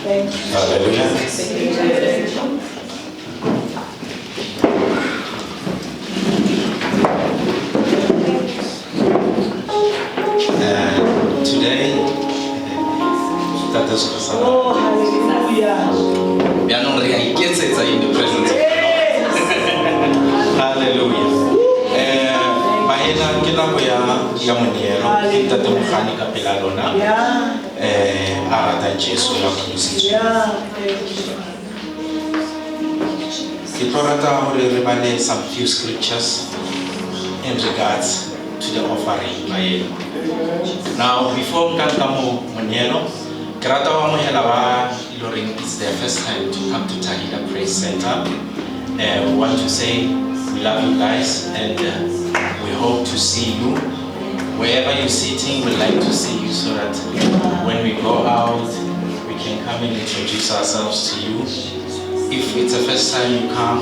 Hallelujah. Today, that is Oh, hallelujah. we are not really gets it in the presence of God. Hallelujah. Mahena kila ya muniero kita tumkhani kapela lona. Arata Jesu ya kumusiki. Kitorata hore re bale some few scriptures in regards to the offering mahena. Now before Kankamu Muniero, Krata wa mohela wa Iloring is their first time to come to Tehillah Praise Center. We want to say we love you guys and we hope to see you. Wherever you're sitting, we'd like to see you so that when we go out, we can come and introduce ourselves to you. If it's the first time you come,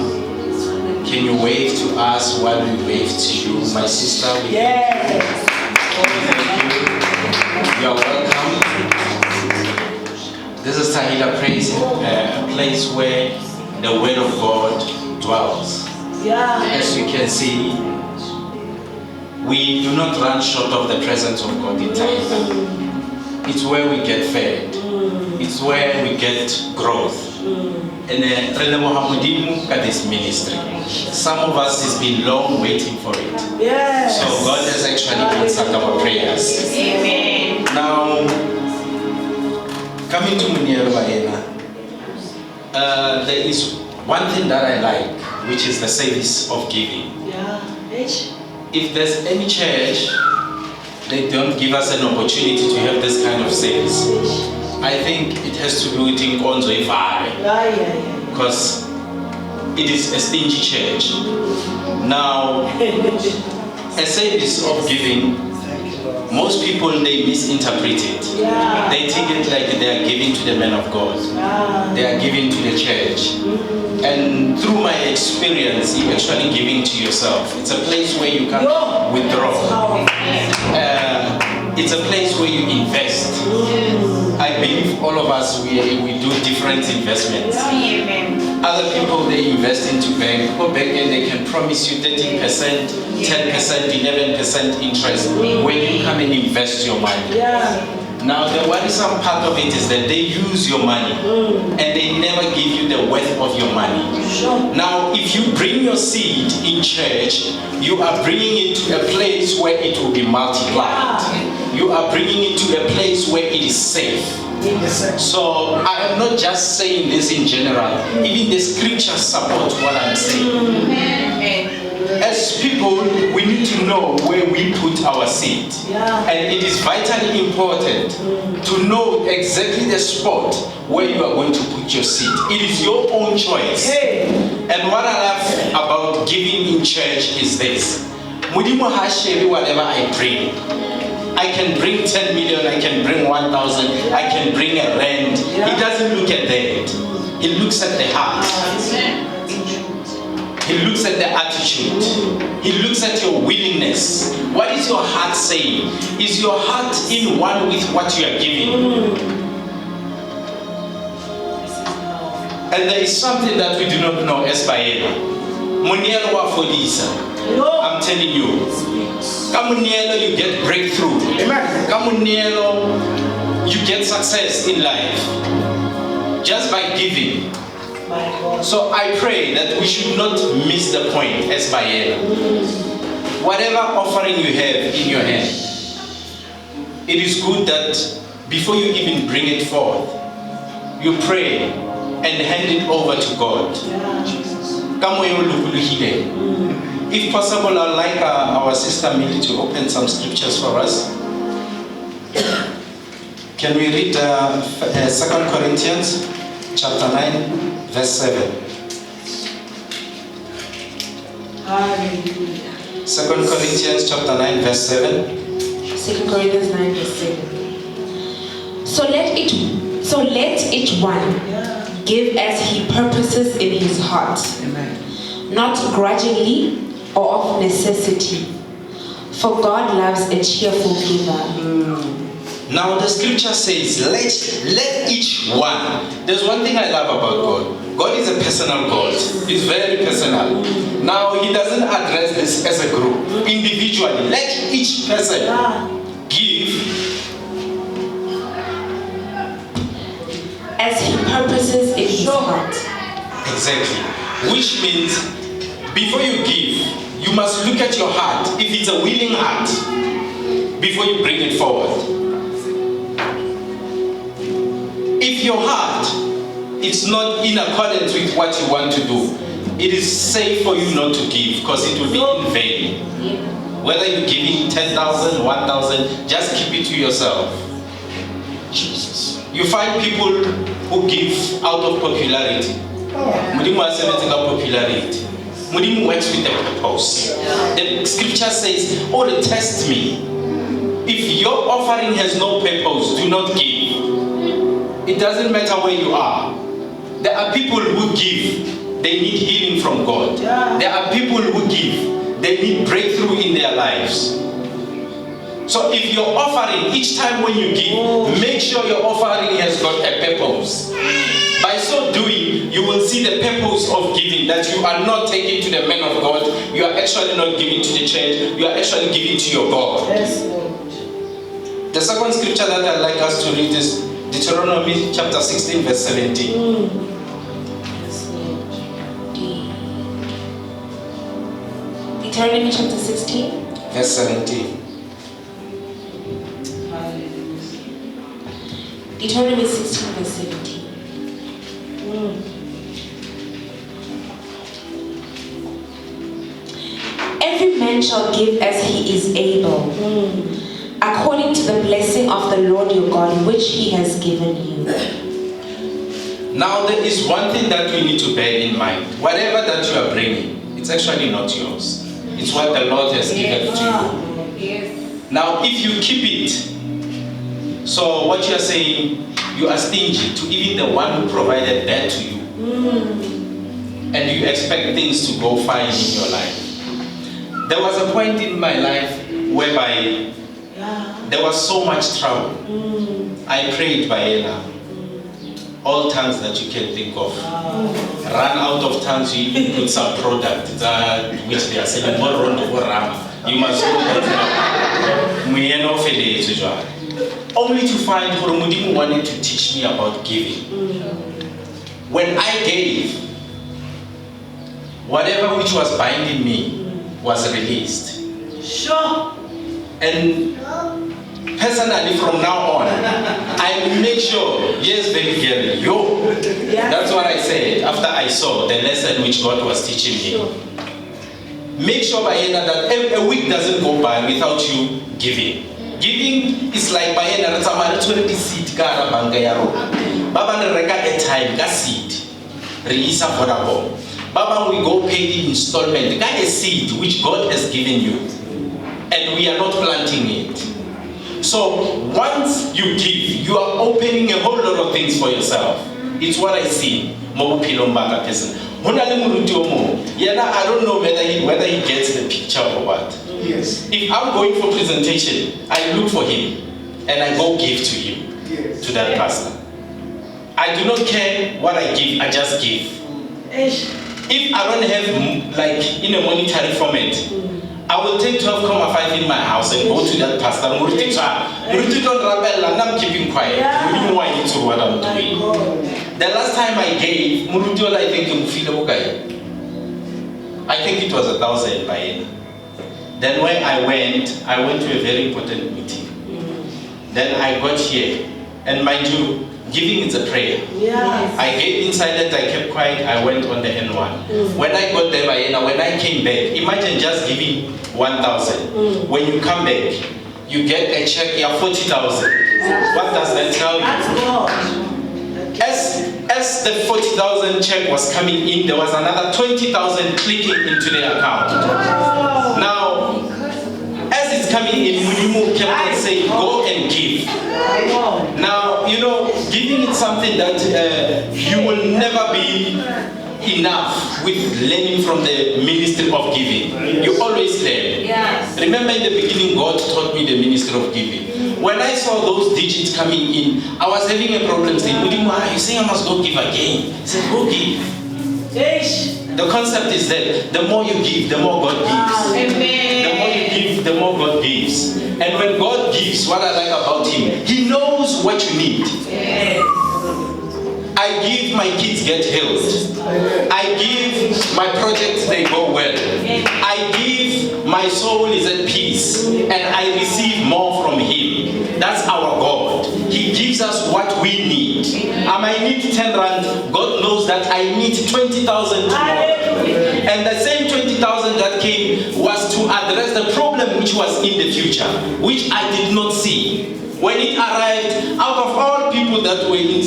can you wave to us while we wave to you? My sister, we thank you. You are welcome. This is Tehillah Praise, a place where the Word of God dwells. As you can see, we do not run short of the presence of God in Tehillah. It's where we get fed. It's where we get growth. And this ministry. Some of us has been long waiting for it. So God has actually answered our prayers. Amen. Now, coming to Muniero Baena, there is one thing that I like, which is the service of giving. If there's any church, they don't give us an opportunity to have this kind of service. I think it has to do with Inkonzo Ifare, because it is a stingy church. Now, a service of giving, most people, they misinterpret it. They take it like they are giving to the man of God. They are giving to the church. And through my experience, you're actually giving to yourself. It's a place where you can withdraw. It's a place where you invest. I believe all of us, we do different investments. Other people, they invest into bank. Go back and they can promise you 13%, 10%, 11% interest when you come and invest your money. Now, the worrisome part of it is that they use your money and they never give you the worth of your money. Now, if you bring your seed in church, you are bringing it to a place where it will be multiplied. You are bringing it to a place where it is safe. So, I am not just saying this in general. Even the scriptures support what I'm saying. As people, we need to know where we put our seed. And it is vitally important to know exactly the spot where you are going to put your seed. It is your own choice. And what I love about giving in church is this. Whatever I bring, I can bring 10 million, I can bring 1,000, I can bring a rand. He doesn't look at that. He looks at the heart. He looks at the attitude. He looks at your willingness. What is your heart saying? Is your heart in one with what you are giving? And there is something that we do not know as Baena. Munielo wa Fodisa. I'm telling you. Kamunielo, you get breakthrough. Kamunielo, you get success in life. Just by giving. So I pray that we should not miss the point as Baena. Whatever offering you have in your hand, it is good that before you even bring it forth, you pray and hand it over to God. If possible, I'd like our sister Millie to open some scriptures for us. Can we read 2 Corinthians chapter 9, verse 7. Hallelujah. 2 Corinthians chapter 9, verse 7. 2 Corinthians 9, verse 7. So let each one give as he purposes in his heart, not grudgingly or of necessity, for God loves a cheerful giver. Now the scripture says, let each one. There's one thing I love about God. God is a personal God. He's very personal. Now he doesn't address this as a group. Individually, let each person give as he purposes in his heart. Exactly. Which means before you give, you must look at your heart. If it's a willing heart, before you bring it forward. If your heart is not in accordance with what you want to do, it is safe for you not to give, because it will be in vain. Whether you're giving 10,000, 1,000, just keep it to yourself. Jesus. You find people who give out of popularity. Mudimu asemete ka popularity. Mudimu works with the purpose. The scripture says, "Oh, test me. If your offering has no purpose, do not give." It doesn't matter where you are. There are people who give, they need healing from God. There are people who give, they need breakthrough in their lives. So if you're offering, each time when you give, make sure your offering has got a purpose. By so doing, you will see the purpose of giving, that you are not taking to the man of God, you are actually not giving to the church, you are actually giving to your God. Yes, Lord. The second scripture that I'd like us to read is Deuteronomy chapter 16 verse 17. Deuteronomy chapter 16 verse 17. Deuteronomy 16 verse 17. Every man shall give as he is able, according to the blessing of the Lord your God, which he has given you. Now there is one thing that we need to bear in mind. Whatever that you are bringing, it's actually not yours. It's what the Lord has given to you. Yes. Now if you keep it, so what you are saying, you are stingy to even the one who provided that to you. And you expect things to go fine in your life. There was a point in my life whereby there was so much trouble. I prayed by Ella. All tongues that you can think of. Run out of tongues, you even put some product which they are selling. You must go that. Only to find Horomudimu wanted to teach me about giving. When I gave, whatever which was binding me was released. Sure. And personally, from now on, I make sure, yes, baby girl, that's what I said after I saw the lesson which God was teaching me. Make sure, Bayena, that a week doesn't go by without you giving. Giving is like Bayena, that's a 20 seed, Baba rega a time, that seed, release a for Baba, we go pay the installment, got a seed which God has given you, and we are not planting it. So once you give, you are opening a whole lot of things for yourself. It's what I see. I don't know whether he gets the picture or what. Yes. If I'm going for presentation, I look for him and I go give to him, to that pastor. I do not care what I give, I just give. If I don't have, like, in a monetary format, I will take 12,5 in my house and go to that pastor. I'm keeping quiet. You know I need to what I'm doing. The last time I gave, I think it was 1,000 by end. Then when I went to a very important meeting. Then I got here, and mind you, giving is a prayer. Yes. I gave inside that, I kept quiet, I went on the N1. When I got there, when I came back, imagine just giving 1,000. When you come back, you get a check, 40,000. What does that tell you? As the 40,000 check was coming in, there was another 20,000 clicking into the account. Now, as it's coming in, Mudimu kept on saying, go and give. Now, you know, giving is something that you will never be enough with learning from the ministry of giving. You always learn. Yes. Remember in the beginning, God taught me the ministry of giving. When I saw those digits coming in, I was having a problem saying, Udima, you saying I must go give again? I said, go give. The concept is that the more you give, the more God gives. Amen. The more you give, the more God gives. And when God gives, what I like about Him, He knows what you need. Yes. I give, my kids get healed. I give, my projects, they go well. I give, my soul is at peace. And I receive more from Him. That's our God. He gives us what we need. I might need 10 rand. God knows that I need 20,000 tomorrow. And the same 20,000 that came was to address the problem which was in the future, which I did not see. When it arrived, out of all people that were in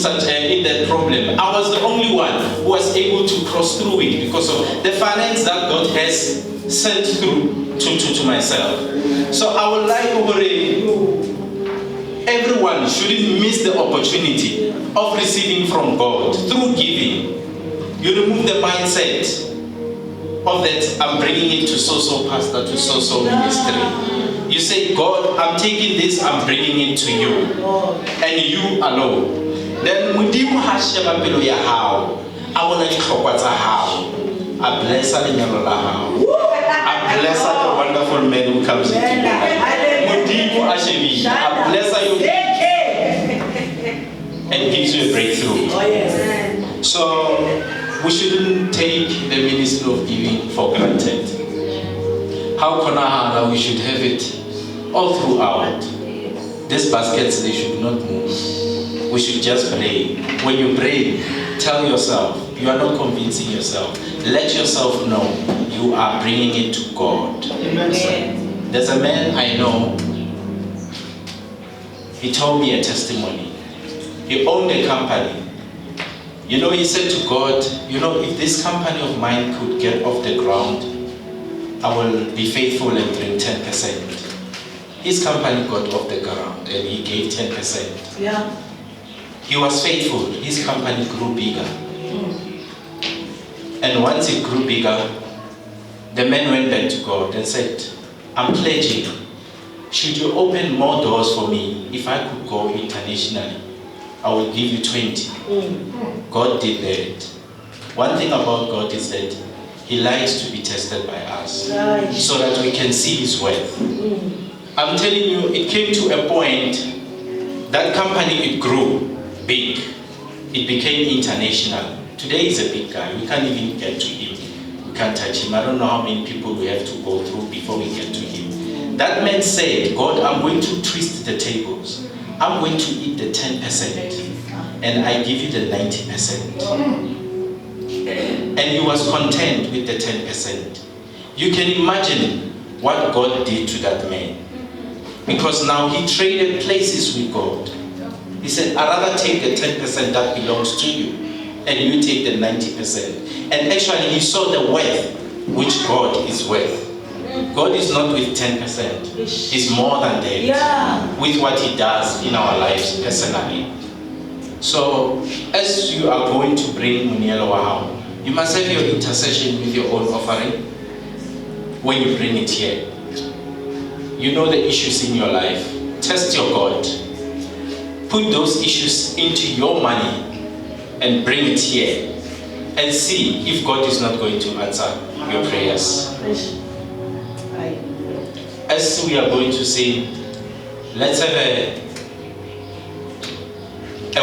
that problem, I was the only one who was able to cross through it because of the finance that God has sent through to myself. So I would like everyone shouldn't miss the opportunity of receiving from God through giving. You remove the mindset of that I'm bringing it to so-so pastor, to so-so ministry. You say, God, I'm taking this, I'm bringing it to you. And you alone. Then Mudimu Hashema Pilo ya how. I want to talk how. I bless her in your how. I bless her the wonderful man who comes into your life. Mudimu Hashevi. I bless her you and gives you a breakthrough. Oh, yes. So we shouldn't take the ministry of giving for granted. How Konahana, we should have it all throughout. These baskets, they should not move. We should just pray. When you pray, tell yourself, you are not convincing yourself. Let yourself know you are bringing it to God. Amen. There's a man I know, he told me a testimony. He owned a company. You know, he said to God, you know, if this company of mine could get off the ground, I will be faithful and bring 10%. His company got off the ground and he gave 10%. Yeah. He was faithful. His company grew bigger. And once it grew bigger, the man went back to God and said, I'm pledging. Should you open more doors for me, if I could go internationally, I will give you 20. God did that. One thing about God is that He likes to be tested by us so that we can see His worth. I'm telling you, it came to a point that company, it grew big. It became international. Today is a big guy. We can't even get to him. We can't touch him. I don't know how many people we have to go through before we get to him. That man said, God, I'm going to twist the tables. I'm going to eat the 10% and I give you the 90%. And he was content with the 10%. You can imagine what God did to that man. Because now he traded places with God. He said, I'd rather take the 10% that belongs to you and you take the 90%. And actually he saw the worth which God is worth. God is not with 10%. He's more than that with what He does in our lives personally. So as you are going to bring Munielo Wahao, you must have your intercession with your own offering when you bring it here. You know the issues in your life. Test your God. Put those issues into your money and bring it here and see if God is not going to answer your prayers. As we are going to sing, let's have a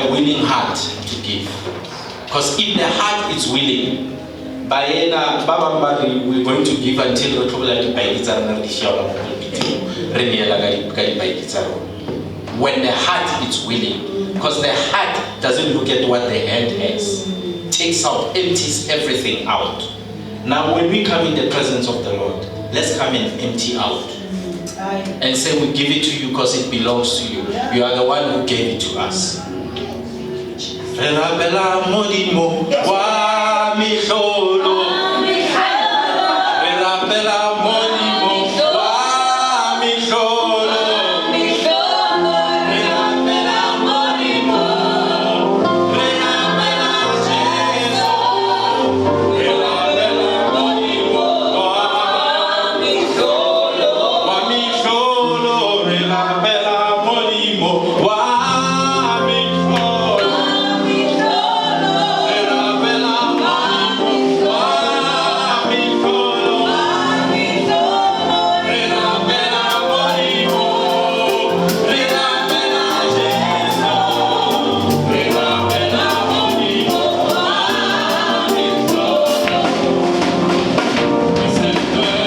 willing heart to give. Because if the heart is willing, we're going to give until we when the heart is willing. Because the heart doesn't look at what the hand has. Takes out, empties everything out. Now when we come in the presence of the Lord, let's come and empty out. And say we give it to you because it belongs to you. You are the one who gave it to us.